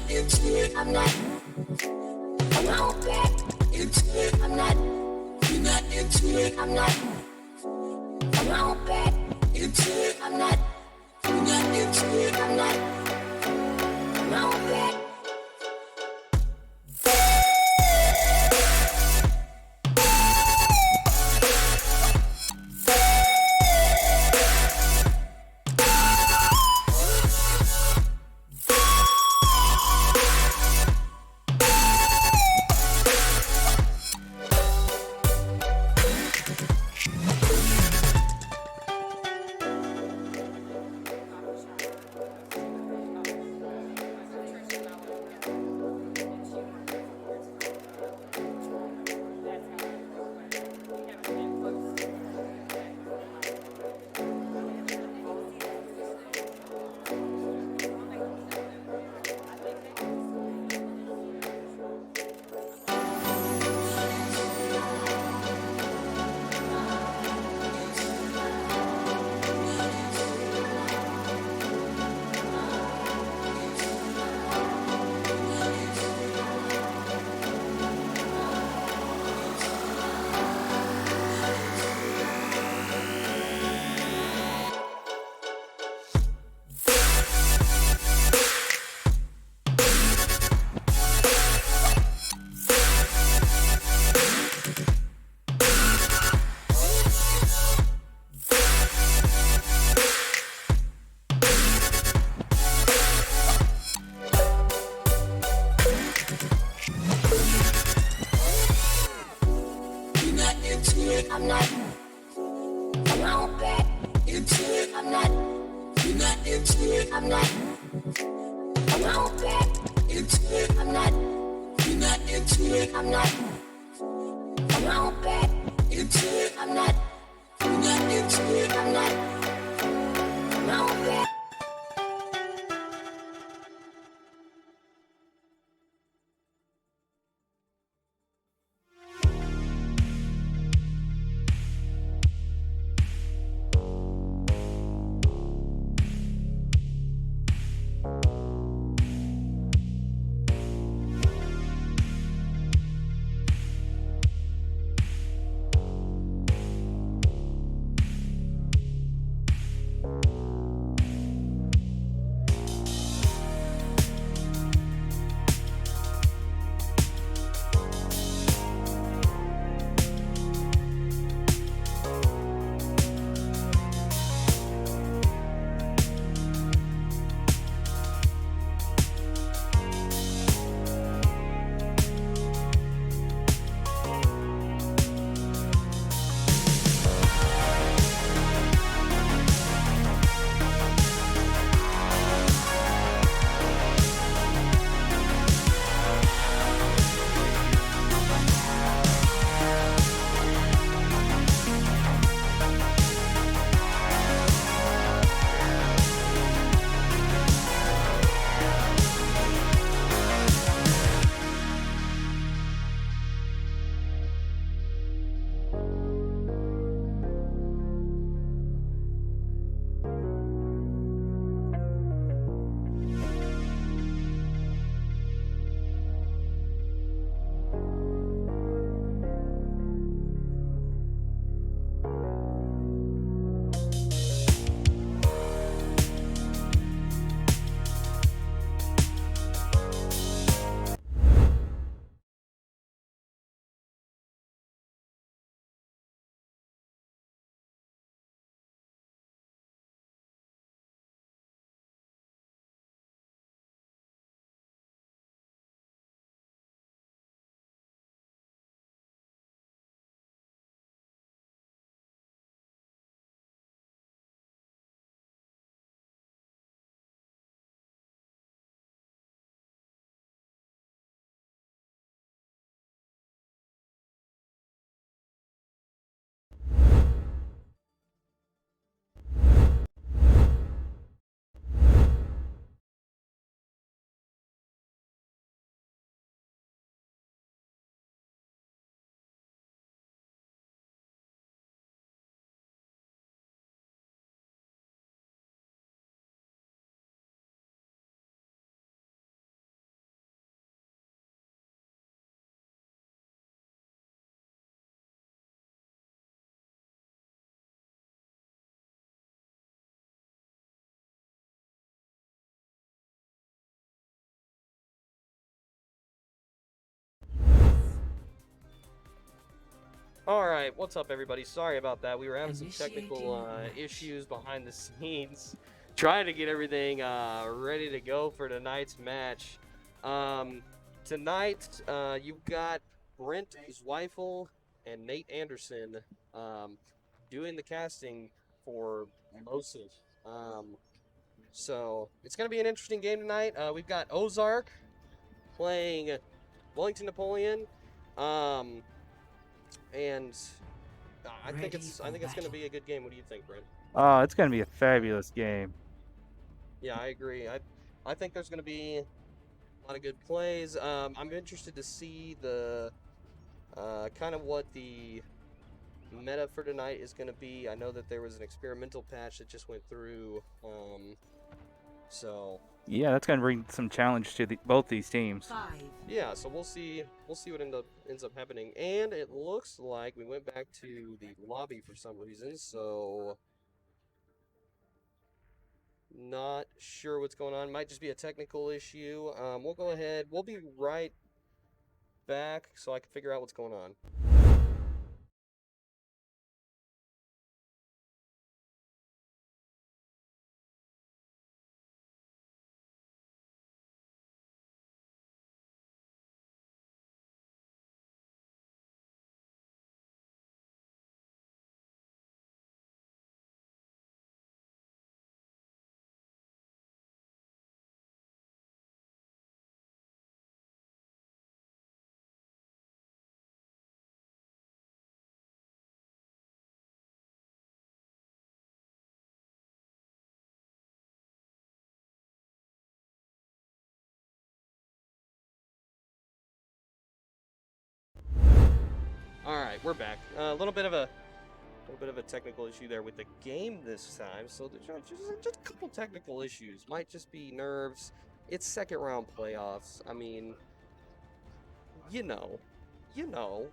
not into it. I'm not. I won't back into it. I'm not. You're not into it. I'm not. I won't back into it. I'm not. You're not into it. I'm not. I won't back. I'm not. I won't back into it. I'm not. You're not into it. I'm not. I won't back into it. I'm not. You're not into it. I'm not. I won't back into it. I'm not. You're not into it. I'm not. I won't back. Alright, what's up everybody? Sorry about that. We were having some technical issues behind the scenes. Trying to get everything ready to go for tonight's match. Tonight, you've got Brent Zweifel and Nate Anderson doing the casting for MOSEF. So, it's going to be an interesting game tonight. We've got Ozark playing Wellington Napoleon. And I think it's going to be a good game. What do you think, Brent? It's going to be a fabulous game. Yeah, I agree. I think there's going to be a lot of good plays. I'm interested to see the kind of what the meta for tonight is going to be. I know that there was an experimental patch that just went through. So yeah, that's going to bring some challenge to both these teams. Yeah, so we'll see what ends up happening. And it looks like we went back to the lobby for some reason, so not sure what's going on. Might just be a technical issue. We'll go ahead. We'll be right back so I can figure out what's going on. Alright, we're back. A little bit of a technical issue there with the game this time. So just a couple technical issues. Might just be nerves. It's second round playoffs. I mean, you know. Ready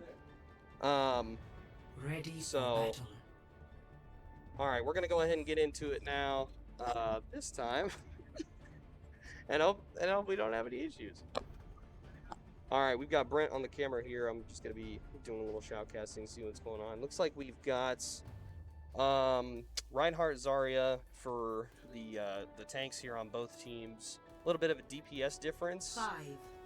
so for battle. Alright, we're gonna go ahead and get into it now. This time. and hope we don't have any issues. Alright, we've got Brent on the camera here. I'm just going to be doing a little shoutcasting, see what's going on. Looks like we've got Reinhardt Zarya for the tanks here on both teams. A little bit of a DPS difference. 5,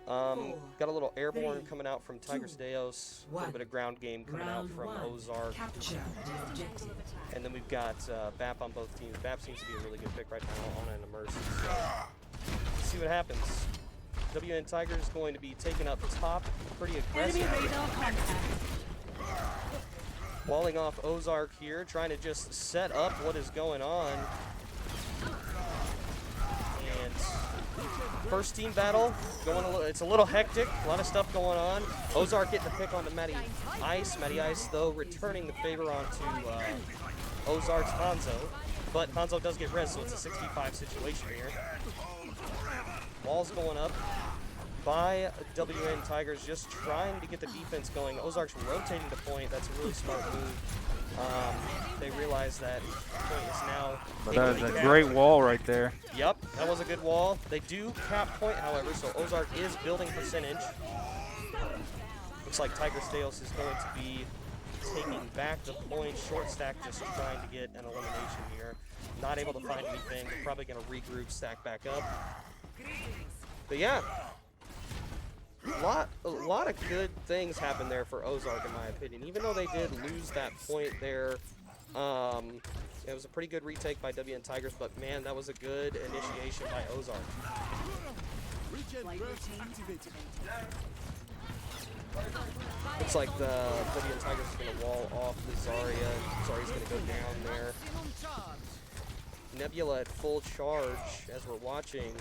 4, got a little airborne 3, coming out from Tigers 2, Deos. A little bit of ground game coming out from Ozark. Capture the objective. And then we've got BAP on both teams. BAP seems to be a really good pick right now on an immersive. So let's see what happens. WN Tigers is going to be taken up top pretty aggressively. Walling off Ozark here, trying to just set up what is going on. And first team battle, it's a little hectic, a lot of stuff going on. Ozark getting the pick onto Matty Ice. Matty Ice, though, returning the favor onto Ozark's Hanzo. But Hanzo does get res, so it's a 6v5 situation here. Walls going up by WN Tigers, just trying to get the defense going. Ozark's rotating the point. That's a really smart move. They realize that the point is now... But that is a great wall right there. Yep, that was a good wall. They do cap point, however, so Ozark is building percentage. Looks like Tiger Steos is going to be taking back the point. Short stack just trying to get an elimination here. Not able to find anything. They're probably going to regroup, stack back up. But yeah, a lot of good things happened there for Ozark, in my opinion. Even though they did lose that point there, it was a pretty good retake by WN Tigers, but man, that was a good initiation by Ozark. Looks like the WN Tigers is going to wall off the Zarya. Zarya's going to go down there. Nebula at full charge as we're watching.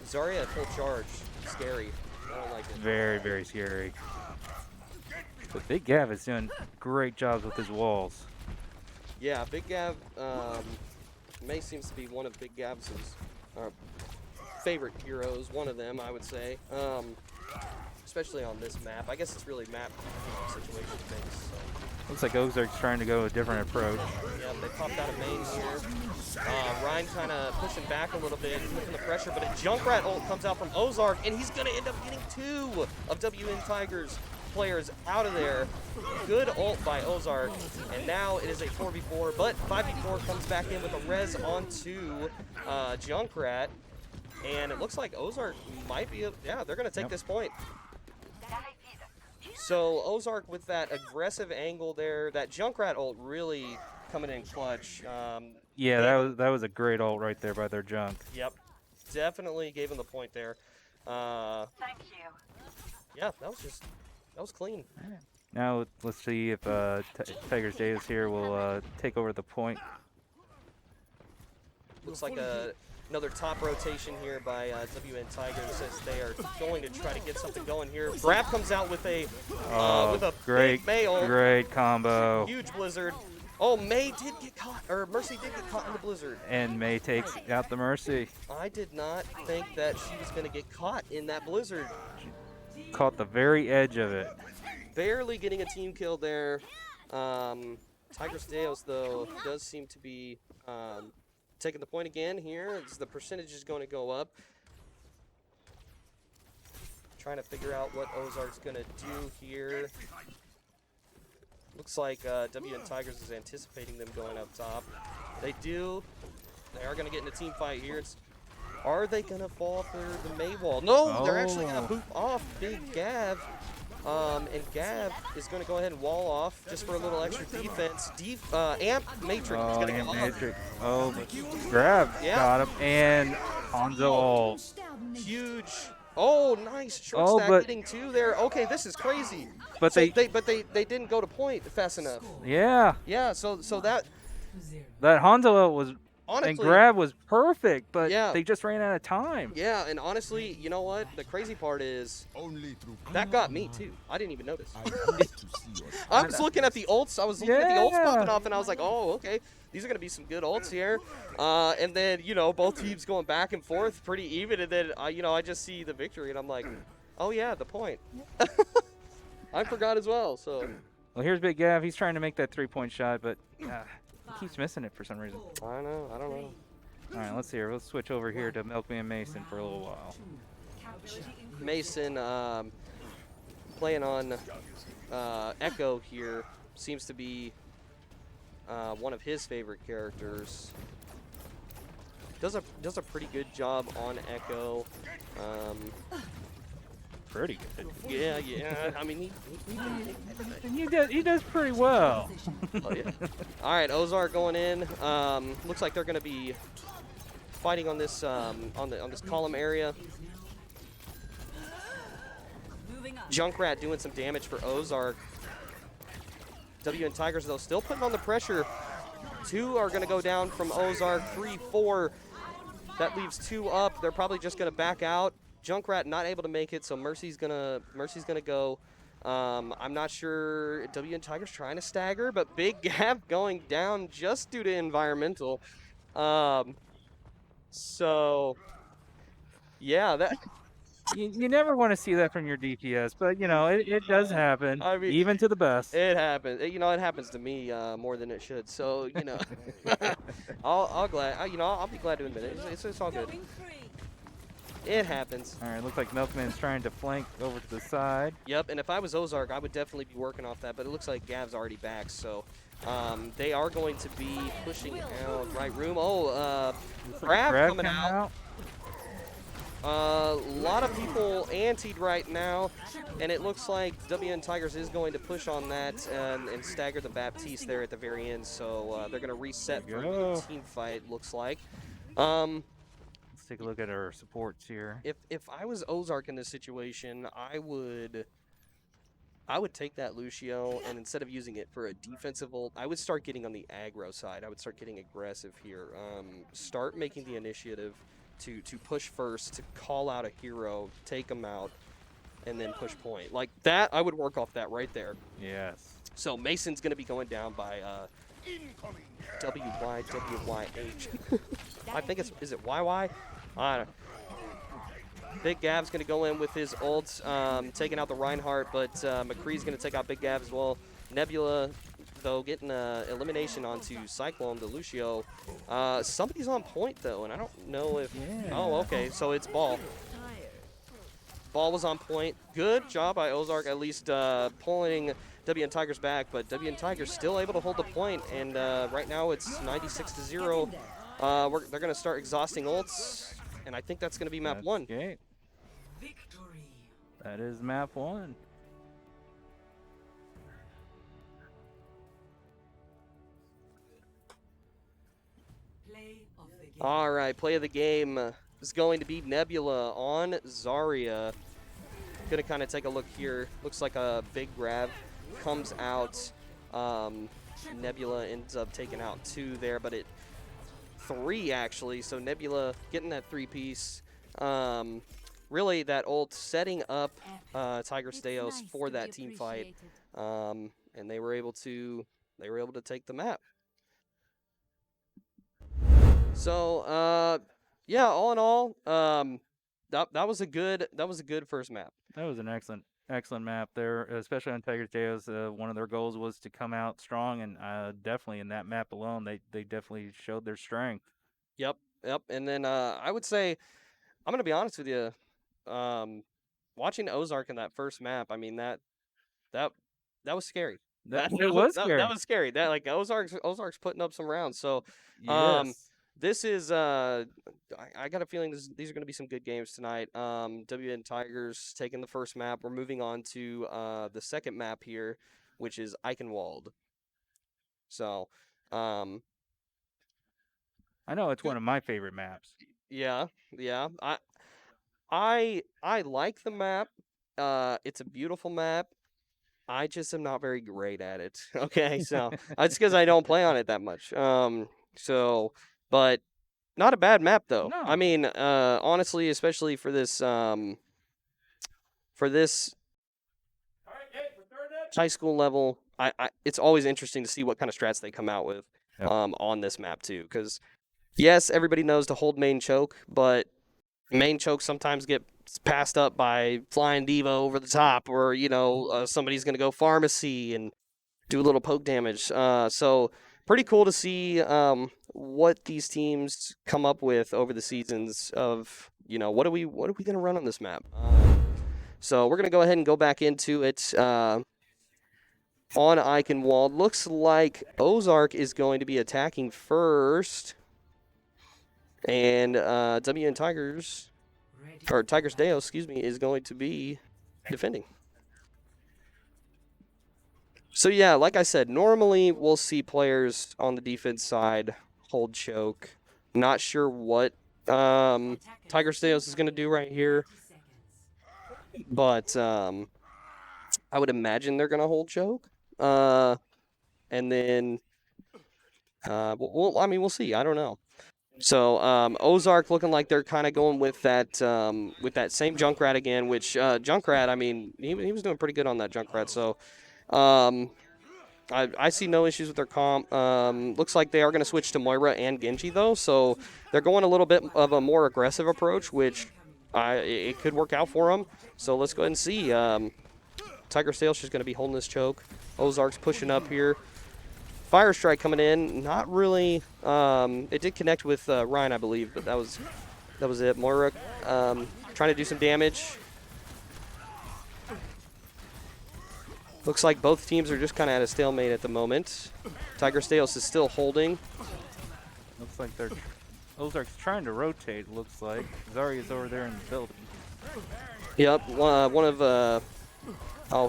Zarya at full charge. Scary. I don't like it. Very, very scary. But Big Gav is doing great jobs with his walls. Yeah, Big Gav, May seems to be one of Big Gav's favorite heroes. One of them, I would say. Especially on this map. I guess it's really map situation things. So. Looks like Ozark's trying to go a different approach. Yeah, they popped out of main here. Ryan kind of pushing back a little bit, putting the pressure, but a Junkrat ult comes out from Ozark, and he's going to end up getting 2 of WN Tigers. players out of there. Good ult by Ozark, and now it is a 4v4, but 5v4 comes back in with a res onto Junkrat, and it looks like Ozark might be, yeah, they're going to take this point. So Ozark with that aggressive angle there, that Junkrat ult really coming in clutch. Yeah, that was a great ult right there by their Junk. Yep, definitely gave him the point there. Thank you. Yeah, that was clean. Now let's see if Tigers Davis here will take over the point. Looks like another top rotation here by WN Tigers as they are going to try to get something going here. Grab comes out with a great, big May ult. great combo. Huge blizzard. Oh, May did get caught, or Mercy did get caught in the blizzard. And May takes out the Mercy. I did not think that she was going to get caught in that blizzard. Caught the very edge of it. Barely getting a team kill there. Tigers Deos, though, does seem to be taking the point again here. The percentage is going to go up. Trying to figure out what Ozark's going to do here. Looks like WN Tigers is anticipating them going up top. They do. They are going to get in a team fight here. Are they going to fall for the May wall? No, they're actually going to boop off Big Gav. And Gav is going to go ahead and wall off just for a little extra defense. Amp Matrix is going to get off. Matrix. Oh, but Grab got him. And Hanzo ult. Huge. Oh, nice. Short stack getting two there. Okay, this is crazy. But so they didn't go to point fast enough. Yeah. Yeah, so that Hanzo ult was honestly, and Grab was perfect, but yeah, they just ran out of time. Yeah, and honestly, you know what? The crazy part is that got me too. I didn't even notice. I was looking at the ults. I was looking at the ults popping off, and I was like, oh, okay. These are going to be some good ults here. And then, you know, both teams going back and forth pretty even. And then, you know, I just see the victory, and I'm like, oh, yeah, the point. I forgot as well. So. Well, here's Big Gav. He's trying to make that three-point shot, but he keeps missing it for some reason. I know. I don't know. All right, let's see here. Let's switch over here to Milkman Mason for a little while. Mason playing on Echo here seems to be one of his favorite characters. Does a pretty good job on Echo. Pretty good. Yeah. I mean, he does pretty well. Oh, yeah. All right, Ozark going in. Looks like they're going to be fighting on this on this column area. Junkrat doing some damage for Ozark. WN Tigers, though, still putting on the pressure. 2 are going to go down from Ozark. 3, 4. That leaves 2 up. They're probably just going to back out. Junkrat not able to make it, so Mercy's gonna go. I'm not sure. WN Tigers trying to stagger, but Big Gap going down just due to environmental. So yeah, that. You never want to see that from your DPS, but you know it does happen. I mean, even to the best. It happens. You know, it happens to me more than it should. So you know, I'll be glad to admit it. It's all good. It happens. All right, looks like Milkman's trying to flank over to the side. Yep, and if I was Ozark, I would definitely be working off that, but it looks like Gav's already back, so they are going to be pushing out right room. Oh, Grab coming out. A lot of people antied right now, and it looks like WN Tigers is going to push on that and stagger the Baptiste there at the very end, so they're going to reset for a team fight, looks like. Let's take a look at our supports here. If I was Ozark in this situation, I would take that Lucio, and instead of using it for a defensive ult, I would start getting on the aggro side. I would start getting aggressive here. Start making the initiative to push first, to call out a hero, take them out, and then push point. Like that, I would work off that right there. Yes. So Mason's going to be going down by WYWYH. I think is it YY? I don't know. Big Gav's going to go in with his ult, taking out the Reinhardt, but McCree's going to take out Big Gav as well. Nebula, though, getting an elimination onto Cyclone, the Lucio. Somebody's on point, though, and I don't know if... Yeah. Oh, okay, so it's Ball. Ball was on point. Good job by Ozark, at least pulling WN Tigers back, but WN Tigers still able to hold the point, and right now it's 96-0. They're going to start exhausting ults, and I think that's going to be map 1. Okay. That is map 1. All right, play of the game is going to be Nebula on Zarya. Going to kind of take a look here. Looks like a big grab comes out. Nebula ends up taking out 2 there, but 3 actually. So Nebula getting that 3-piece. Really, that ult setting up Tiger Steos for that team fight, and they were able to take the map. So yeah, all in all, that was a good first map. That was an excellent map there, especially on Tiger Teos. One of their goals was to come out strong, and definitely in that map alone, they definitely showed their strength. Yep. And then I would say, I'm gonna be honest with you, watching Ozark in that first map, I mean that was scary. It was scary. That was scary. That like Ozark's putting up some rounds. So Yes. this is I got a feeling these are going to be some good games tonight. WN Tigers taking the first map. We're moving on to the second map here, which is Eichenwald. So I know it's one of my favorite maps. yeah. I like the map. It's a beautiful map. I just am not very great at it. Okay, so it's because I don't play on it that much. But not a bad map though. No. I mean, honestly, especially for this high school level, it's always interesting to see what kind of strats they come out with Yep. on this map too. Because yes, everybody knows to hold main choke, but main chokes sometimes get passed up by flying diva over the top, or somebody's gonna go pharmacy and do a little poke damage. So pretty cool to see what these teams come up with over the seasons of what are we gonna run on this map. So we're gonna go ahead and go back into it. On Eichenwald, looks like Ozark is going to be attacking first, and WN Tigers. Or Tigers Deo, excuse me, is going to be defending. So yeah, like I said, normally we'll see players on the defense side hold choke. Not sure what Tigers Deos is going to do right here, but I would imagine they're going to hold choke. And then we'll see. I don't know. So Ozark looking like they're kind of going with that same Junkrat again, which Junkrat, I mean, he was doing pretty good on that Junkrat. So I see no issues with their comp. Looks like they are going to switch to Moira and Genji though, so they're going a little bit of a more aggressive approach, which it could work out for them. So let's go ahead and see. Tiger Sales is going to be holding this choke. Ozark's pushing up here. Fire Strike coming in, not really. It did connect with Ryan, I believe, but that was it. Moira trying to do some damage. Looks like both teams are just kind of at a stalemate at the moment. Tiger Steos is still holding. Looks like Ozark's trying to rotate. Looks like Zarya's over there in the building. Yep, one of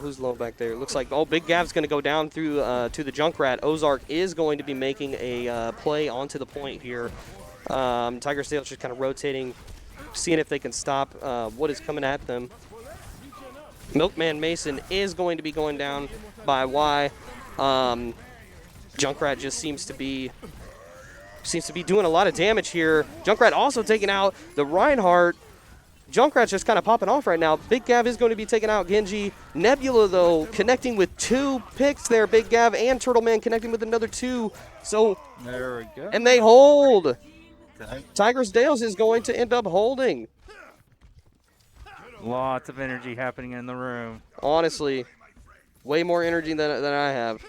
who's low back there? Looks like Big Gav's going to go down through to the Junkrat. Ozark is going to be making a play onto the point here. Tiger Steel's just kind of rotating, seeing if they can stop what is coming at them. Milkman Mason is going to be going down by Y. Junkrat just seems to be doing a lot of damage here. Junkrat also taking out the Reinhardt. Junkrat's just kind of popping off right now. Big Gav is going to be taking out Genji. Nebula, though, connecting with 2 picks there. Big Gav and Turtleman connecting with another 2. So there we go. And they hold. Tigers Dales is going to end up holding. Lots of energy happening in the room. Honestly, way more energy than I have.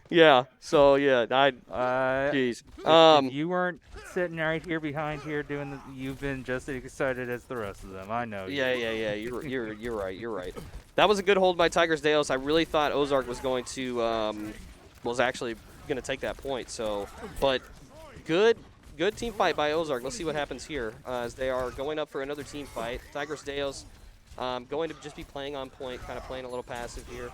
Yeah. So yeah, jeez. If you weren't sitting right here behind here doing you've been just as excited as the rest of them. I know. Yeah. You're right. You're right. That was a good hold by Tigers Deos. I really thought Ozark was going to was actually going to take that point. So, but good team fight by Ozark. Let's see what happens here as they are going up for another team fight. Tigers Deos going to just be playing on point, kind of playing a little passive here.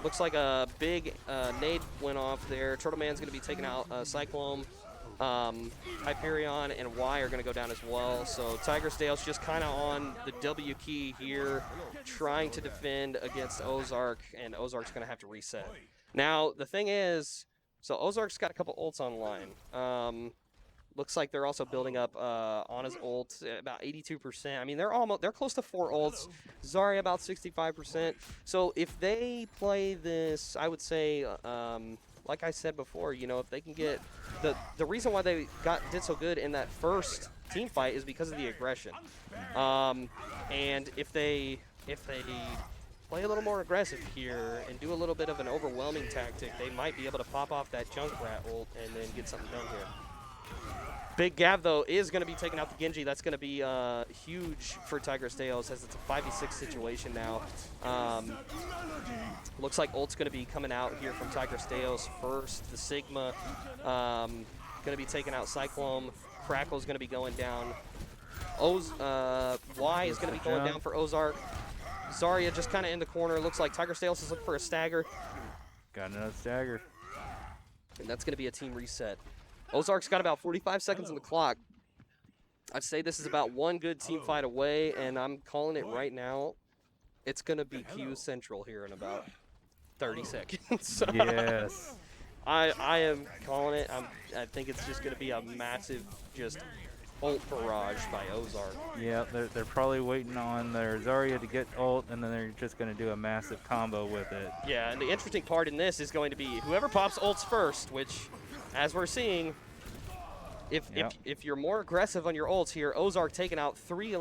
Looks like a big nade went off there. Turtle Man's going to be taking out Cyclone. Hyperion and Y are going to go down as well. So Tigers Dale's just kind of on the W key here, trying to defend against Ozark, and Ozark's going to have to reset. Now, the thing is, so Ozark's got a couple ults online. Looks like they're also building up Anna's ult about 82%. I mean, they're close to 4 ults. Zarya about 65%. So if they play this, I would say, like I said before, you know, if they can get the reason why they did so good in that first team fight is because of the aggression. And if they play a little more aggressive here and do a little bit of an overwhelming tactic, they might be able to pop off that Junkrat ult and then get something done here. Big Gav, though, is going to be taking out the Genji. That's going to be huge for Tigers Deos as it's a 5v6 situation now. Looks like ult's going to be coming out here from Tigers Deos first. The Sigma going to be taking out Cyclone. Crackle's going to be going down. Y is going to be going down for Ozark. Zarya just kind of in the corner. Looks like Tigers Deos is looking for a stagger. Got another stagger. And that's going to be a team reset. Ozark's got about 45 seconds on the clock. I'd say this is about one good team fight away, and I'm calling it right now. It's going to be Q Central here in about 30 seconds. Yes. I am calling it. I think it's just going to be a massive just ult barrage by Ozark. Yeah, they're probably waiting on their Zarya to get ult, and then they're just going to do a massive combo with it. Yeah, and the interesting part in this is going to be whoever pops ults first, which, as we're seeing, if you're more aggressive on your ults here, Ozark taking out three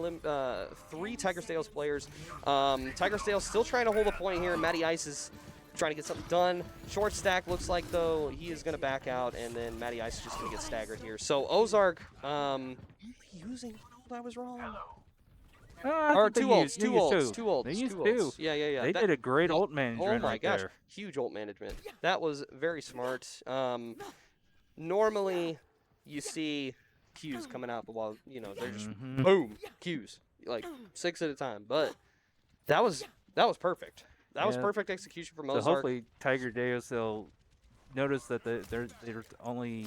Tigers Dales players. Tigers Dales still trying to hold a point here. Matty Ice is trying to get something done. Short stack looks like, though, he is going to back out, and then Matty Ice is just going to get staggered here. So Ozark using one ult, I was wrong. Or two ults. They used two. Yeah. They did a great ult management. Oh my gosh, there. huge ult management. That was very smart. Normally, you see Qs coming out, but while they're just boom Qs like 6 at a time. But that was perfect. That was perfect execution from Ozark. So hopefully Tiger Deos will notice that they only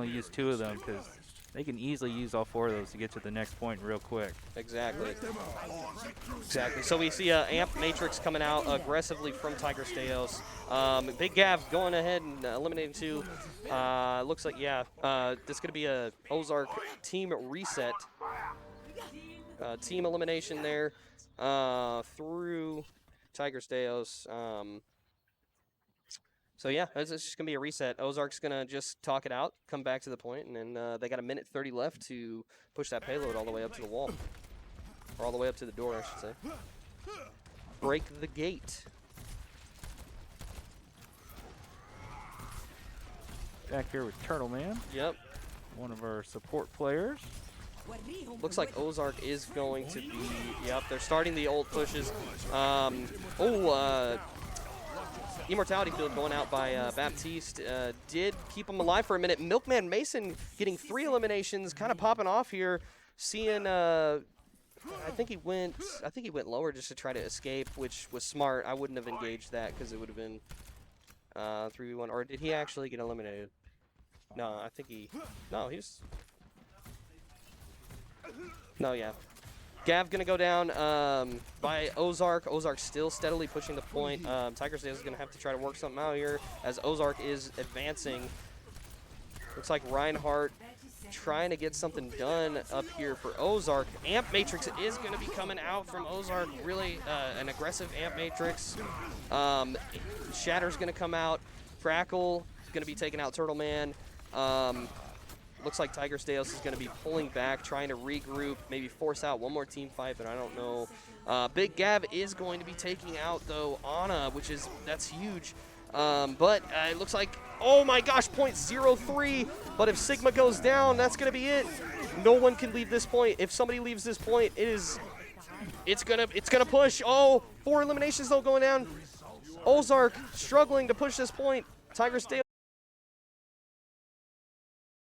use 2 of them, because they can easily use all 4 of those to get to the next point real quick. Exactly. So we see Amp Matrix coming out aggressively from Tiger Deos. Big Gav going ahead and eliminating 2. Looks like, this is going to be a Ozark team reset. Team elimination there through Tigers Deos. So yeah, it's just going to be a reset. Ozark's going to just talk it out, come back to the point, and then they got a minute 30 left to push that payload all the way up to the wall. Or all the way up to the door, I should say. Break the gate. Back here with Turtle Man. Yep. One of our support players. Looks like Ozark is going to be, they're starting the ult pushes. Immortality Field going out by Baptiste. Did keep him alive for a minute. Milkman Mason getting 3 eliminations, kind of popping off here. Seeing, I think he went lower just to try to escape, which was smart. I wouldn't have engaged that because it would have been 3v1. Or did he actually get eliminated? No, I think he was. No, yeah. Gav gonna go down by Ozark. Ozark still steadily pushing the point. Tigers is gonna have to try to work something out here as Ozark is advancing. Looks like Reinhardt trying to get something done up here for Ozark. Amp Matrix is gonna be coming out from Ozark. Really an aggressive Amp Matrix. Shatter's gonna come out. Crackle is gonna be taking out Turtle Man. Looks like Tiger Deos is going to be pulling back, trying to regroup, maybe force out one more team fight, but I don't know. Big Gav is going to be taking out, though, Anna, that's huge. But it looks like, oh my gosh, .03. But if Sigma goes down, that's going to be it. No one can leave this point. If somebody leaves this point, it's gonna push. Oh, 4 eliminations though going down. Ozark struggling to push this point. Tigers stay